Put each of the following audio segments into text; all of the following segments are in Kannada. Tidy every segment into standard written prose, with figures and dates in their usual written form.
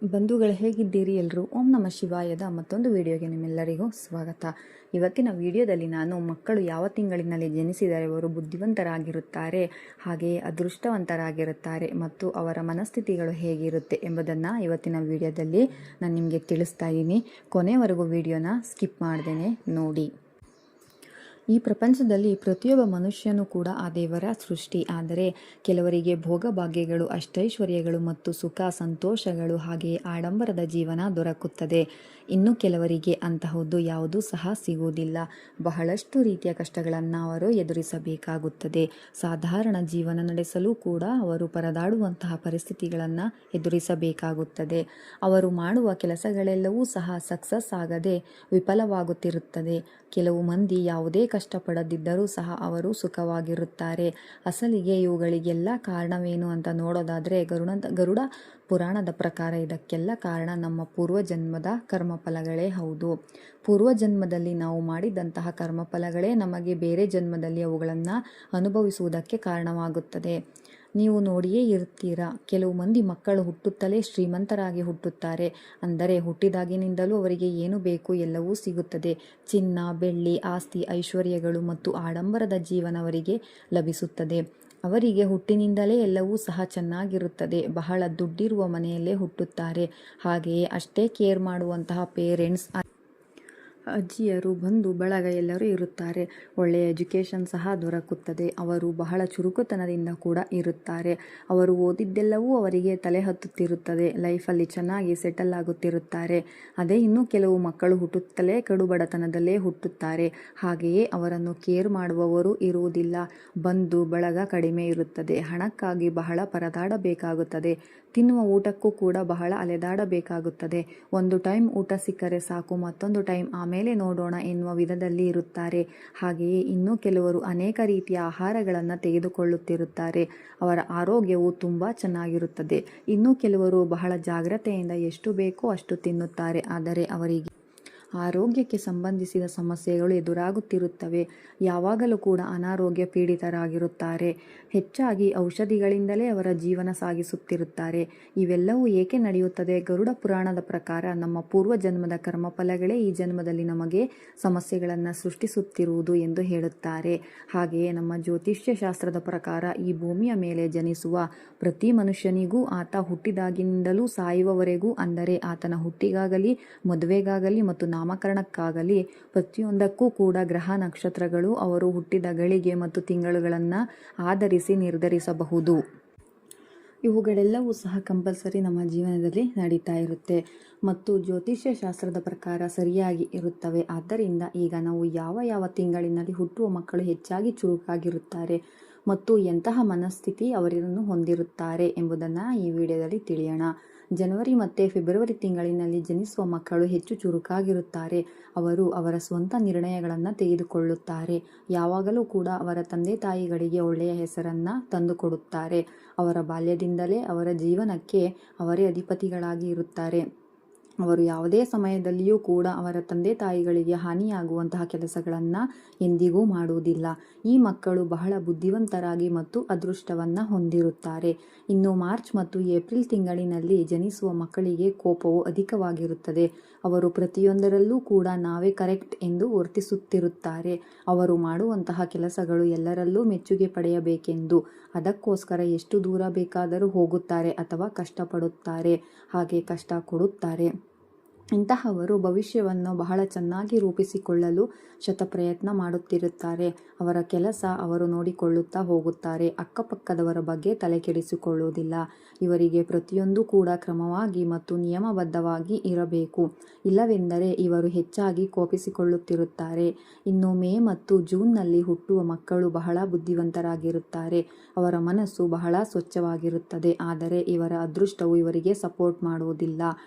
ಬಂಧುಗಳು ಹೇಗಿದ್ದೀರಿ ಎಲ್ಲರೂ? ಓಂ ನಮಃ ಶಿವಾಯದ ಮತ್ತೊಂದು ವಿಡಿಯೋಗೆ ನಿಮ್ಮೆಲ್ಲರಿಗೂ ಸ್ವಾಗತ. ಇವತ್ತಿನ ವಿಡಿಯೋದಲ್ಲಿ ನಾನು ಮಕ್ಕಳು ಯಾವ ತಿಂಗಳಿನಲ್ಲಿ ಜನಿಸಿದರೆ ಅವರು ಬುದ್ಧಿವಂತರಾಗಿರುತ್ತಾರೆ, ಹಾಗೆಯೇ ಅದೃಷ್ಟವಂತರಾಗಿರುತ್ತಾರೆ ಮತ್ತು ಅವರ ಮನಸ್ಥಿತಿಗಳು ಹೇಗಿರುತ್ತೆ ಎಂಬುದನ್ನು ಇವತ್ತಿನ ವಿಡಿಯೋದಲ್ಲಿ ನಾನು ನಿಮಗೆ ತಿಳಿಸ್ತಾ ಇದ್ದೀನಿ. ಕೊನೆವರೆಗೂ ವಿಡಿಯೋನ ಸ್ಕಿಪ್ ಮಾಡ್ದೇನೆ ನೋಡಿ. ಈ ಪ್ರಪಂಚದಲ್ಲಿ ಪ್ರತಿಯೊಬ್ಬ ಮನುಷ್ಯನೂ ಕೂಡ ಆ ದೇವರ ಸೃಷ್ಟಿ. ಆದರೆ ಕೆಲವರಿಗೆ ಭೋಗಭಾಗ್ಯಗಳು, ಅಷ್ಟೈಶ್ವರ್ಯಗಳು ಮತ್ತು ಸುಖ ಸಂತೋಷಗಳು ಹಾಗೆಯೇ ಆಡಂಬರದ ಜೀವನ ದೊರಕುತ್ತದೆ. ಇನ್ನು ಕೆಲವರಿಗೆ ಅಂತಹದ್ದು ಯಾವುದೂ ಸಹ ಸಿಗುವುದಿಲ್ಲ. ಬಹಳಷ್ಟು ರೀತಿಯ ಕಷ್ಟಗಳನ್ನು ಅವರು ಎದುರಿಸಬೇಕಾಗುತ್ತದೆ. ಸಾಧಾರಣ ಜೀವನ ನಡೆಸಲು ಕೂಡ ಅವರು ಪರದಾಡುವಂತಹ ಪರಿಸ್ಥಿತಿಗಳನ್ನು ಎದುರಿಸಬೇಕಾಗುತ್ತದೆ. ಅವರು ಮಾಡುವ ಕೆಲಸಗಳೆಲ್ಲವೂ ಸಹ ಸಕ್ಸಸ್ ಆಗದೆ ವಿಫಲವಾಗುತ್ತಿರುತ್ತದೆ. ಕೆಲವು ಮಂದಿ ಯಾವುದೇ ಕಷ್ಟಪಡದಿದ್ದರೂ ಸಹ ಅವರು ಸುಖವಾಗಿರುತ್ತಾರೆ. ಅಸಲಿಗೆ ಇವುಗಳಿಗೆಲ್ಲ ಕಾರಣವೇನು ಅಂತ ನೋಡೋದಾದರೆ ಗರುಡ ಪುರಾಣದ ಪ್ರಕಾರ ಇದಕ್ಕೆಲ್ಲ ಕಾರಣ ನಮ್ಮ ಪೂರ್ವಜನ್ಮದ ಕರ್ಮಫಲಗಳೇ ಹೌದು. ಪೂರ್ವಜನ್ಮದಲ್ಲಿ ನಾವು ಮಾಡಿದಂತಹ ಕರ್ಮಫಲಗಳೇ ನಮಗೆ ಬೇರೆ ಜನ್ಮದಲ್ಲಿ ಅವುಗಳನ್ನು ಅನುಭವಿಸುವುದಕ್ಕೆ ಕಾರಣವಾಗುತ್ತದೆ. ನೀವು ನೋಡಿಯೇ ಇರ್ತೀರಾ, ಕೆಲವು ಮಂದಿ ಮಕ್ಕಳು ಹುಟ್ಟುತ್ತಲೇ ಶ್ರೀಮಂತರಾಗಿ ಹುಟ್ಟುತ್ತಾರೆ. ಅಂದರೆ ಹುಟ್ಟಿದಾಗಿನಿಂದಲೂ ಅವರಿಗೆ ಏನು ಬೇಕು ಎಲ್ಲವೂ ಸಿಗುತ್ತದೆ. ಚಿನ್ನ, ಬೆಳ್ಳಿ, ಆಸ್ತಿ, ಐಶ್ವರ್ಯಗಳು ಮತ್ತು ಆಡಂಬರದ ಜೀವನ ಅವರಿಗೆ ಲಭಿಸುತ್ತದೆ. ಅವರಿಗೆ ಹುಟ್ಟಿನಿಂದಲೇ ಎಲ್ಲವೂ ಸಹ ಚೆನ್ನಾಗಿರುತ್ತದೆ. ಬಹಳ ದುಡ್ಡಿರುವ ಮನೆಯಲ್ಲೇ ಹುಟ್ಟುತ್ತಾರೆ. ಹಾಗೆಯೇ ಅಷ್ಟೇ ಕೇರ್ ಮಾಡುವಂತಹ ಪೇರೆಂಟ್ಸ್, ಅಜ್ಜಿಯರು, ಬಂಧು ಬಳಗ ಎಲ್ಲರೂ ಇರುತ್ತಾರೆ. ಒಳ್ಳೆಯ ಎಜುಕೇಷನ್ ಸಹ ದೊರಕುತ್ತದೆ. ಅವರು ಬಹಳ ಚುರುಕುತನದಿಂದ ಕೂಡ ಇರುತ್ತಾರೆ. ಅವರು ಓದಿದ್ದೆಲ್ಲವೂ ಅವರಿಗೆ ತಲೆ ಹತ್ತುತ್ತಿರುತ್ತದೆ. ಲೈಫಲ್ಲಿ ಚೆನ್ನಾಗಿ ಸೆಟಲ್ ಆಗುತ್ತಿರುತ್ತಾರೆ. ಅದೇ ಇನ್ನೂ ಕೆಲವು ಮಕ್ಕಳು ಹುಟ್ಟುತ್ತಲೇ ಕಡು ಬಡತನದಲ್ಲೇ ಹುಟ್ಟುತ್ತಾರೆ. ಹಾಗೆಯೇ ಅವರನ್ನು ಕೇರ್ ಮಾಡುವವರು ಇರುವುದಿಲ್ಲ. ಬಂಧು ಬಳಗ ಕಡಿಮೆ ಇರುತ್ತದೆ. ಹಣಕ್ಕಾಗಿ ಬಹಳ ಪರದಾಡಬೇಕಾಗುತ್ತದೆ. ತಿನ್ನುವ ಊಟಕ್ಕೂ ಕೂಡ ಬಹಳ ಅಲೆದಾಡಬೇಕಾಗುತ್ತದೆ. ಒಂದು ಟೈಮ್ ಊಟ ಸಿಕ್ಕರೆ ಸಾಕು, ಮತ್ತೊಂದು ಟೈಮ್ ಆಮೇಲೆ ನೋಡೋಣ ಎನ್ನುವ ವಿಧದಲ್ಲಿ ಇರುತ್ತಾರೆ. ಹಾಗೆಯೇ ಇನ್ನೂ ಕೆಲವರು ಅನೇಕ ರೀತಿಯ ಆಹಾರಗಳನ್ನು ತೆಗೆದುಕೊಳ್ಳುತ್ತಿರುತ್ತಾರೆ. ಅವರ ಆರೋಗ್ಯವು ತುಂಬ ಚೆನ್ನಾಗಿರುತ್ತದೆ. ಇನ್ನೂ ಕೆಲವರು ಬಹಳ ಜಾಗ್ರತೆಯಿಂದ ಎಷ್ಟು ಬೇಕೋ ಅಷ್ಟು ತಿನ್ನುತ್ತಾರೆ. ಆದರೆ ಅವರಿಗೆ ಆರೋಗ್ಯಕ್ಕೆ ಸಂಬಂಧಿಸಿದ ಸಮಸ್ಯೆಗಳು ಎದುರಾಗುತ್ತಿರುತ್ತವೆ. ಯಾವಾಗಲೂ ಕೂಡ ಅನಾರೋಗ್ಯ ಪೀಡಿತರಾಗಿರುತ್ತಾರೆ. ಹೆಚ್ಚಾಗಿ ಔಷಧಿಗಳಿಂದಲೇ ಅವರ ಜೀವನ ಸಾಗಿಸುತ್ತಿರುತ್ತಾರೆ. ಇವೆಲ್ಲವೂ ಏಕೆ ನಡೆಯುತ್ತದೆ? ಗರುಡ ಪುರಾಣದ ಪ್ರಕಾರ ನಮ್ಮ ಪೂರ್ವಜನ್ಮದ ಕರ್ಮಫಲಗಳೇ ಈ ಜನ್ಮದಲ್ಲಿ ನಮಗೆ ಸಮಸ್ಯೆಗಳನ್ನು ಸೃಷ್ಟಿಸುತ್ತಿರುವುದು ಎಂದು ಹೇಳುತ್ತಾರೆ. ಹಾಗೆಯೇ ನಮ್ಮ ಜ್ಯೋತಿಷ್ಯ ಶಾಸ್ತ್ರದ ಪ್ರಕಾರ ಈ ಭೂಮಿಯ ಮೇಲೆ ಜನಿಸುವ ಪ್ರತಿ ಮನುಷ್ಯನಿಗೂ ಆತ ಹುಟ್ಟಿದಾಗಿನಿಂದಲೂ ಸಾಯುವವರೆಗೂ, ಅಂದರೆ ಆತನ ಹುಟ್ಟಿಗಾಗಲಿ, ಮದುವೆಗಾಗಲಿ ಮತ್ತು ನಾಮಕರಣಕ್ಕಾಗಲಿ ಪ್ರತಿಯೊಂದಕ್ಕೂ ಕೂಡ ಗ್ರಹ ನಕ್ಷತ್ರಗಳು ಅವರು ಹುಟ್ಟಿದ ಗಳಿಗೆ ಮತ್ತು ತಿಂಗಳುಗಳನ್ನು ಆಧರಿಸಿ ನಿರ್ಧರಿಸಬಹುದು. ಇವುಗಳೆಲ್ಲವೂ ಸಹ ಕಂಪಲ್ಸರಿ ನಮ್ಮ ಜೀವನದಲ್ಲಿ ನಡೀತಾ ಇರುತ್ತೆ ಮತ್ತು ಜ್ಯೋತಿಷ್ಯ ಶಾಸ್ತ್ರದ ಪ್ರಕಾರ ಸರಿಯಾಗಿ ಇರುತ್ತವೆ. ಆದ್ದರಿಂದ ಈಗ ನಾವು ಯಾವ ಯಾವ ತಿಂಗಳಿನಲ್ಲಿ ಹುಟ್ಟುವ ಮಕ್ಕಳು ಹೆಚ್ಚಾಗಿ ಚುರುಕಾಗಿರುತ್ತಾರೆ ಮತ್ತು ಎಂತಹ ಮನಸ್ಥಿತಿ ಅವರನ್ನು ಹೊಂದಿರುತ್ತಾರೆ ಎಂಬುದನ್ನು ಈ ವಿಡಿಯೋದಲ್ಲಿ ತಿಳಿಯೋಣ. ಜನವರಿ ಮತ್ತು ಫೆಬ್ರವರಿ ತಿಂಗಳಿನಲ್ಲಿ ಜನಿಸುವ ಮಕ್ಕಳು ಹೆಚ್ಚು ಚುರುಕಾಗಿರುತ್ತಾರೆ. ಅವರು ಅವರ ಸ್ವಂತ ನಿರ್ಣಯಗಳನ್ನು ತೆಗೆದುಕೊಳ್ಳುತ್ತಾರೆ. ಯಾವಾಗಲೂ ಕೂಡ ಅವರ ತಂದೆ ತಾಯಿಗಳಿಗೆ ಒಳ್ಳೆಯ ಹೆಸರನ್ನು ತಂದುಕೊಡುತ್ತಾರೆ. ಅವರ ಬಾಲ್ಯದಿಂದಲೇ ಅವರ ಜೀವನಕ್ಕೆ ಅವರೇ ಅಧಿಪತಿಗಳಾಗಿ ಇರುತ್ತಾರೆ. ಅವರು ಯಾವುದೇ ಸಮಯದಲ್ಲಿಯೂ ಕೂಡ ಅವರ ತಂದೆ ತಾಯಿಗಳಿಗೆ ಹಾನಿಯಾಗುವಂತಹ ಕೆಲಸಗಳನ್ನು ಎಂದಿಗೂ ಮಾಡುವುದಿಲ್ಲ. ಈ ಮಕ್ಕಳು ಬಹಳ ಬುದ್ಧಿವಂತರಾಗಿ ಮತ್ತು ಅದೃಷ್ಟವನ್ನು ಹೊಂದಿರುತ್ತಾರೆ. ಇನ್ನು ಮಾರ್ಚ್ ಮತ್ತು ಏಪ್ರಿಲ್ ತಿಂಗಳಿನಲ್ಲಿ ಜನಿಸುವ ಮಕ್ಕಳಿಗೆ ಕೋಪವು ಅಧಿಕವಾಗಿರುತ್ತದೆ. ಅವರು ಪ್ರತಿಯೊಂದರಲ್ಲೂ ಕೂಡ ನಾವೇ ಕರೆಕ್ಟ್ ಎಂದು ವರ್ತಿಸುತ್ತಿರುತ್ತಾರೆ. ಅವರು ಮಾಡುವಂತಹ ಕೆಲಸಗಳು ಎಲ್ಲರಲ್ಲೂ ಮೆಚ್ಚುಗೆ ಪಡೆಯಬೇಕೆಂದು ಅದಕ್ಕೋಸ್ಕರ ಎಷ್ಟು ದೂರ ಬೇಕಾದರೂ ಹೋಗುತ್ತಾರೆ ಅಥವಾ ಕಷ್ಟಪಡುತ್ತಾರೆ, ಹಾಗೆ ಕಷ್ಟ ಕೊಡುತ್ತಾರೆ. ಇಂತಹವರು ಭವಿಷ್ಯವನ್ನು ಬಹಳ ಚೆನ್ನಾಗಿ ರೂಪಿಸಿಕೊಳ್ಳಲು ಶತಪ್ರಯತ್ನ ಮಾಡುತ್ತಿರುತ್ತಾರೆ. ಅವರ ಕೆಲಸ ಅವರು ನೋಡಿಕೊಳ್ಳುತ್ತಾ ಹೋಗುತ್ತಾರೆ. ಅಕ್ಕಪಕ್ಕದವರ ಬಗ್ಗೆ ತಲೆ ಕೆಡಿಸಿಕೊಳ್ಳುವುದಿಲ್ಲ. ಇವರಿಗೆ ಪ್ರತಿಯೊಂದು ಕೂಡ ಕ್ರಮವಾಗಿ ಮತ್ತು ನಿಯಮಬದ್ಧವಾಗಿ ಇರಬೇಕು. ಇಲ್ಲವೆಂದರೆ ಇವರು ಹೆಚ್ಚಾಗಿ ಕೋಪಿಸಿಕೊಳ್ಳುತ್ತಿರುತ್ತಾರೆ. ಇನ್ನು ಮೇ ಮತ್ತು ಜೂನ್ನಲ್ಲಿ ಹುಟ್ಟುವ ಮಕ್ಕಳು ಬಹಳ ಬುದ್ಧಿವಂತರಾಗಿರುತ್ತಾರೆ. ಅವರ ಮನಸ್ಸು ಬಹಳ ಸ್ವಚ್ಛವಾಗಿರುತ್ತದೆ. ಆದರೆ ಇವರ ಅದೃಷ್ಟವು ಇವರಿಗೆ ಸಪೋರ್ಟ್ ಮಾಡುವುದಿಲ್ಲ.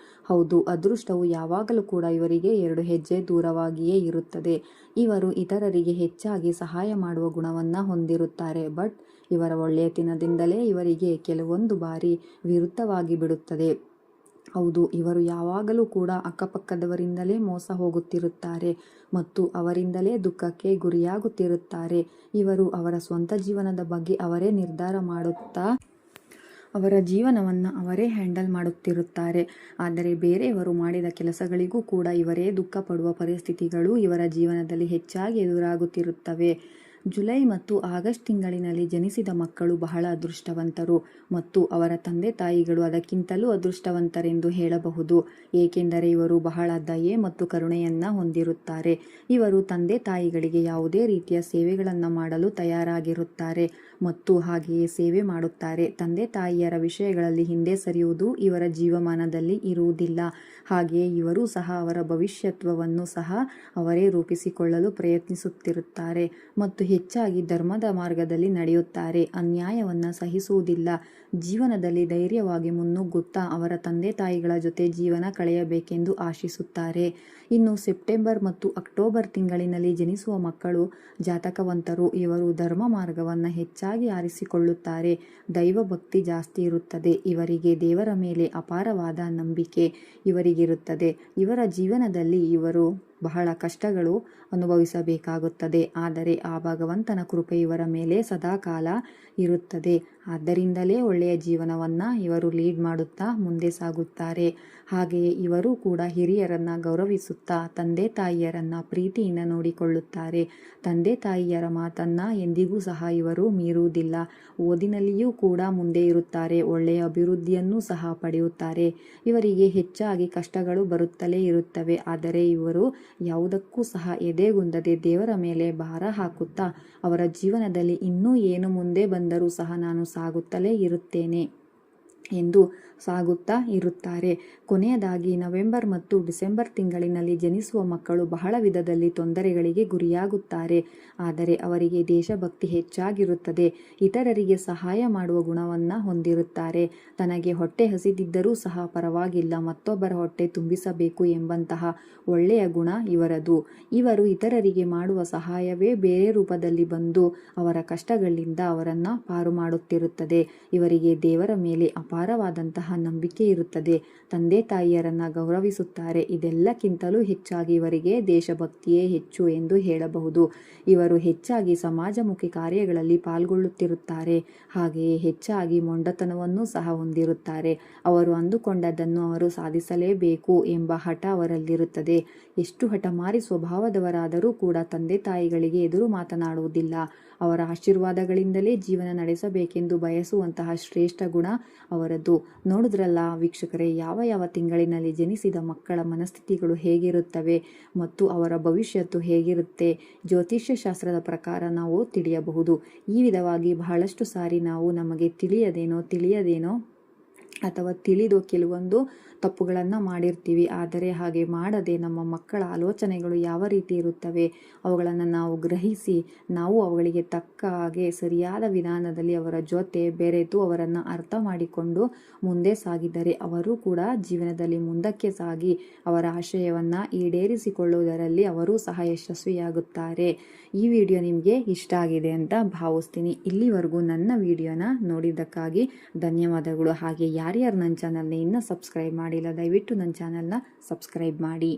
ಹೌದು, ಅದೃಷ್ಟವು ಯಾವಾಗಲೂ ಕೂಡ ಇವರಿಗೆ 2 ಹೆಜ್ಜೆ ದೂರವಾಗಿಯೇ ಇರುತ್ತದೆ. ಇವರು ಇತರರಿಗೆ ಹೆಚ್ಚಾಗಿ ಸಹಾಯ ಮಾಡುವ ಗುಣವನ್ನು ಹೊಂದಿರುತ್ತಾರೆ. ಬಟ್ ಇವರ ಒಳ್ಳೆಯತನದಿಂದಲೇ ಇವರಿಗೆ ಕೆಲವೊಂದು ಬಾರಿ ವಿರುದ್ಧವಾಗಿ ಬಿಡುತ್ತದೆ. ಹೌದು, ಇವರು ಯಾವಾಗಲೂ ಕೂಡ ಅಕ್ಕಪಕ್ಕದವರಿಂದಲೇ ಮೋಸ ಹೋಗುತ್ತಿರುತ್ತಾರೆ ಮತ್ತು ಅವರಿಂದಲೇ ದುಃಖಕ್ಕೆ ಗುರಿಯಾಗುತ್ತಿರುತ್ತಾರೆ. ಇವರು ಅವರ ಸ್ವಂತ ಜೀವನದ ಬಗ್ಗೆ ಅವರೇ ನಿರ್ಧಾರ ಮಾಡುತ್ತಾ ಅವರ ಜೀವನವನ್ನು ಅವರೇ ಹ್ಯಾಂಡಲ್ ಮಾಡುತ್ತಿರುತ್ತಾರೆ. ಆದರೆ ಬೇರೆಯವರು ಮಾಡಿದ ಕೆಲಸಗಳಿಗೂ ಕೂಡ ಇವರೇ ದುಃಖ ಪಡುವ ಪರಿಸ್ಥಿತಿಗಳು ಇವರ ಜೀವನದಲ್ಲಿ ಹೆಚ್ಚಾಗಿ ಎದುರಾಗುತ್ತಿರುತ್ತವೆ. ಜುಲೈ ಮತ್ತು ಆಗಸ್ಟ್ ತಿಂಗಳಿನಲ್ಲಿ ಜನಿಸಿದ ಮಕ್ಕಳು ಬಹಳ ಅದೃಷ್ಟವಂತರು ಮತ್ತು ಅವರ ತಂದೆ ತಾಯಿಗಳು ಅದಕ್ಕಿಂತಲೂ ಅದೃಷ್ಟವಂತರೆಂದು ಹೇಳಬಹುದು. ಏಕೆಂದರೆ ಇವರು ಬಹಳ ದಯೆ ಮತ್ತು ಕರುಣೆಯನ್ನು ಹೊಂದಿರುತ್ತಾರೆ. ಇವರು ತಂದೆ ತಾಯಿಗಳಿಗೆ ಯಾವುದೇ ರೀತಿಯ ಸೇವೆಗಳನ್ನು ಮಾಡಲು ತಯಾರಾಗಿರುತ್ತಾರೆ ಮತ್ತು ಹಾಗೆಯೇ ಸೇವೆ ಮಾಡುತ್ತಾರೆ. ತಂದೆ ತಾಯಿಯರ ವಿಷಯಗಳಲ್ಲಿ ಹಿಂದೆ ಸರಿಯುವುದು ಇವರ ಜೀವಮಾನದಲ್ಲಿ ಇರುವುದಿಲ್ಲ. ಹಾಗೆಯೇ ಇವರು ಸಹ ಅವರ ಭವಿಷ್ಯತ್ವವನ್ನು ಸಹ ಅವರೇ ರೂಪಿಸಿಕೊಳ್ಳಲು ಪ್ರಯತ್ನಿಸುತ್ತಿರುತ್ತಾರೆ ಮತ್ತು ಹೆಚ್ಚಾಗಿ ಧರ್ಮದ ಮಾರ್ಗದಲ್ಲಿ ನಡೆಯುತ್ತಾರೆ. ಅನ್ಯಾಯವನ್ನು ಸಹಿಸುವುದಿಲ್ಲ. ಜೀವನದಲ್ಲಿ ಧೈರ್ಯವಾಗಿ ಮುನ್ನುಗ್ಗುತ್ತಾ ಅವರ ತಂದೆ ತಾಯಿಗಳ ಜೊತೆ ಜೀವನ ಕಳೆಯಬೇಕೆಂದು ಆಶಿಸುತ್ತಾರೆ. ಇನ್ನು ಸೆಪ್ಟೆಂಬರ್ ಮತ್ತು ಅಕ್ಟೋಬರ್ ತಿಂಗಳಿನಲ್ಲಿ ಜನಿಸುವ ಮಕ್ಕಳು ಜಾತಕವಂತರು. ಇವರು ಧರ್ಮ ಮಾರ್ಗವನ್ನು ಹೆಚ್ಚಾಗಿ ಆರಿಸಿಕೊಳ್ಳುತ್ತಾರೆ. ದೈವ ಭಕ್ತಿ ಜಾಸ್ತಿ ಇರುತ್ತದೆ. ಇವರಿಗೆ ದೇವರ ಮೇಲೆ ಅಪಾರವಾದ ನಂಬಿಕೆ ಇವರಿಗಿರುತ್ತದೆ. ಇವರ ಜೀವನದಲ್ಲಿ ಇವರು ಬಹಳ ಕಷ್ಟಗಳು ಅನುಭವಿಸಬೇಕಾಗುತ್ತದೆ. ಆದರೆ ಆ ಭಗವಂತನ ಕೃಪೆ ಇವರ ಮೇಲೆ ಸದಾಕಾಲ ಇರುತ್ತದೆ. ಆದ್ದರಿಂದಲೇ ಒಳ್ಳೆಯ ಜೀವನವನ್ನು ಇವರು ಲೀಡ್ ಮಾಡುತ್ತಾ ಮುಂದೆ ಸಾಗುತ್ತಾರೆ. ಹಾಗೆಯೇ ಇವರು ಕೂಡ ಹಿರಿಯರನ್ನು ಗೌರವಿಸುತ್ತಾ ತಂದೆ ತಾಯಿಯರನ್ನು ಪ್ರೀತಿಯಿಂದ ನೋಡಿಕೊಳ್ಳುತ್ತಾರೆ. ತಂದೆ ತಾಯಿಯರ ಮಾತನ್ನು ಎಂದಿಗೂ ಸಹ ಇವರು ಮೀರುವುದಿಲ್ಲ. ಓದಿನಲ್ಲಿಯೂ ಕೂಡ ಮುಂದೆ ಇರುತ್ತಾರೆ. ಒಳ್ಳೆಯ ಅಭಿವೃದ್ಧಿಯನ್ನು ಸಹ ಪಡೆಯುತ್ತಾರೆ. ಇವರಿಗೆ ಹೆಚ್ಚಾಗಿ ಕಷ್ಟಗಳು ಬರುತ್ತಲೇ ಇರುತ್ತವೆ. ಆದರೆ ಇವರು ಯಾವುದಕ್ಕೂ ಸಹ ಎದೆಗುಂದದೆ ದೇವರ ಮೇಲೆ ಭಾರ ಹಾಕುತ್ತಾ ಅವರ ಜೀವನದಲ್ಲಿ ಇನ್ನೂ ಏನು ಮುಂದೆ ಬಂದರೂ ಸಹ ನಾನು ಸಾಗುತ್ತಲೇ ಇರುತ್ತೇನೆ ಎಂದು ಸಾಗುತ್ತಾ ಇರುತ್ತಾರೆ. ಕೊನೆಯದಾಗಿ ನವೆಂಬರ್ ಮತ್ತು ಡಿಸೆಂಬರ್ ತಿಂಗಳಿನಲ್ಲಿ ಜನಿಸುವ ಮಕ್ಕಳು ಬಹಳ ವಿಧದಲ್ಲಿ ತೊಂದರೆಗಳಿಗೆ ಗುರಿಯಾಗುತ್ತಾರೆ. ಆದರೆ ಅವರಿಗೆ ದೇಶಭಕ್ತಿ ಹೆಚ್ಚಾಗಿರುತ್ತದೆ. ಇತರರಿಗೆ ಸಹಾಯ ಮಾಡುವ ಗುಣವನ್ನು ಹೊಂದಿರುತ್ತಾರೆ. ತನಗೆ ಹೊಟ್ಟೆ ಹಸಿದಿದ್ದರೂ ಸಹ ಪರವಾಗಿಲ್ಲ, ಮತ್ತೊಬ್ಬರ ಹೊಟ್ಟೆ ತುಂಬಿಸಬೇಕು ಎಂಬಂತಹ ಒಳ್ಳೆಯ ಗುಣ ಇವರದು. ಇವರು ಇತರರಿಗೆ ಮಾಡುವ ಸಹಾಯವೇ ಬೇರೆ ರೂಪದಲ್ಲಿ ಬಂದು ಅವರ ಕಷ್ಟಗಳಿಂದ ಅವರನ್ನು ಪಾರು ಮಾಡುತ್ತಿರುತ್ತದೆ. ಇವರಿಗೆ ದೇವರ ಮೇಲೆ ಅಪಾರವಾದಂತಹ ನಂಬಿಕೆ ಇರುತ್ತದೆ. ತಂದೆ ತಾಯಿಯರನ್ನು ಗೌರವಿಸುತ್ತಾರೆ. ಇದೆಲ್ಲಕ್ಕಿಂತಲೂ ಹೆಚ್ಚಾಗಿ ಇವರಿಗೆ ದೇಶಭಕ್ತಿಯೇ ಹೆಚ್ಚು ಎಂದು ಹೇಳಬಹುದು. ಇವರು ಹೆಚ್ಚಾಗಿ ಸಮಾಜಮುಖಿ ಕಾರ್ಯಗಳಲ್ಲಿ ಪಾಲ್ಗೊಳ್ಳುತ್ತಿರುತ್ತಾರೆ. ಹಾಗೆಯೇ ಹೆಚ್ಚಾಗಿ ಮೊಂಡತನವನ್ನು ಸಹ ಹೊಂದಿರುತ್ತಾರೆ. ಅವರು ಅಂದುಕೊಂಡದ್ದನ್ನು ಅವರು ಸಾಧಿಸಲೇಬೇಕು ಎಂಬ ಹಠ ಅವರಲ್ಲಿರುತ್ತದೆ. ಎಷ್ಟು ಹಠಮಾರಿ ಸ್ವಭಾವದವರಾದರೂ ಕೂಡ ತಂದೆ ತಾಯಿಗಳಿಗೆ ಎದುರು ಮಾತನಾಡುವುದಿಲ್ಲ. ಅವರ ಆಶೀರ್ವಾದಗಳಿಂದಲೇ ಜೀವನ ನಡೆಸಬೇಕೆಂದು ಬಯಸುವಂತಹ ಶ್ರೇಷ್ಠ ಗುಣ ಅವರದ್ದು. ನೋಡಿದ್ರಲ್ಲ ವೀಕ್ಷಕರೇ, ಯಾವ ಯಾವ ತಿಂಗಳಿನಲ್ಲಿ ಜನಿಸಿದ ಮಕ್ಕಳ ಮನಸ್ಥಿತಿಗಳು ಹೇಗಿರುತ್ತವೆ ಮತ್ತು ಅವರ ಭವಿಷ್ಯತ್ತು ಹೇಗಿರುತ್ತೆ ಜ್ಯೋತಿಷ್ಯ ಶಾಸ್ತ್ರದ ಪ್ರಕಾರ ನಾವು ತಿಳಿಯಬಹುದು. ಈ ವಿಧವಾಗಿ ಬಹಳಷ್ಟು ಸಾರಿ ನಾವು ನಮಗೆ ತಿಳಿಯದೇನೋ ಅಥವಾ ತಿಳಿದು ಕೆಲವೊಂದು ತಪ್ಪುಗಳನ್ನು ಮಾಡಿರ್ತೀವಿ. ಆದರೆ ಹಾಗೆ ಮಾಡದೆ ನಮ್ಮ ಮಕ್ಕಳ ಆಲೋಚನೆಗಳು ಯಾವ ರೀತಿ ಇರುತ್ತವೆ ಅವುಗಳನ್ನು ನಾವು ಗ್ರಹಿಸಿ ನಾವು ಅವುಗಳಿಗೆ ತಕ್ಕ ಹಾಗೆ ಸರಿಯಾದ ವಿಧಾನದಲ್ಲಿ ಅವರ ಜೊತೆ ಬೆರೆತು ಅವರನ್ನು ಅರ್ಥ ಮಾಡಿಕೊಂಡು ಮುಂದೆ ಸಾಗಿದರೆ ಅವರು ಕೂಡ ಜೀವನದಲ್ಲಿ ಮುಂದಕ್ಕೆ ಸಾಗಿ ಅವರ ಆಶಯವನ್ನು ಈಡೇರಿಸಿಕೊಳ್ಳುವುದರಲ್ಲಿ ಅವರು ಸಹ ಯಶಸ್ವಿಯಾಗುತ್ತಾರೆ. ಈ ವಿಡಿಯೋ ನಿಮಗೆ ಇಷ್ಟ ಆಗಿದೆ ಅಂತ ಭಾವಿಸ್ತೀನಿ. ಇಲ್ಲಿವರೆಗೂ ನನ್ನ ವಿಡಿಯೋನ ನೋಡಿದ್ದಕ್ಕಾಗಿ ಧನ್ಯವಾದಗಳು. ಹಾಗೆ ಯಾರ್ಯಾರು ನನ್ನ ಚಾನಲ್ನ ಇನ್ನೂ ಸಬ್ಸ್ಕ್ರೈಬ್ ಮಾಡಿಲ್ಲ ದಯವಿಟ್ಟು ನನ್ನ ಚಾನಲ್ನ ಸಬ್ಸ್ಕ್ರೈಬ್ ಮಾಡಿ.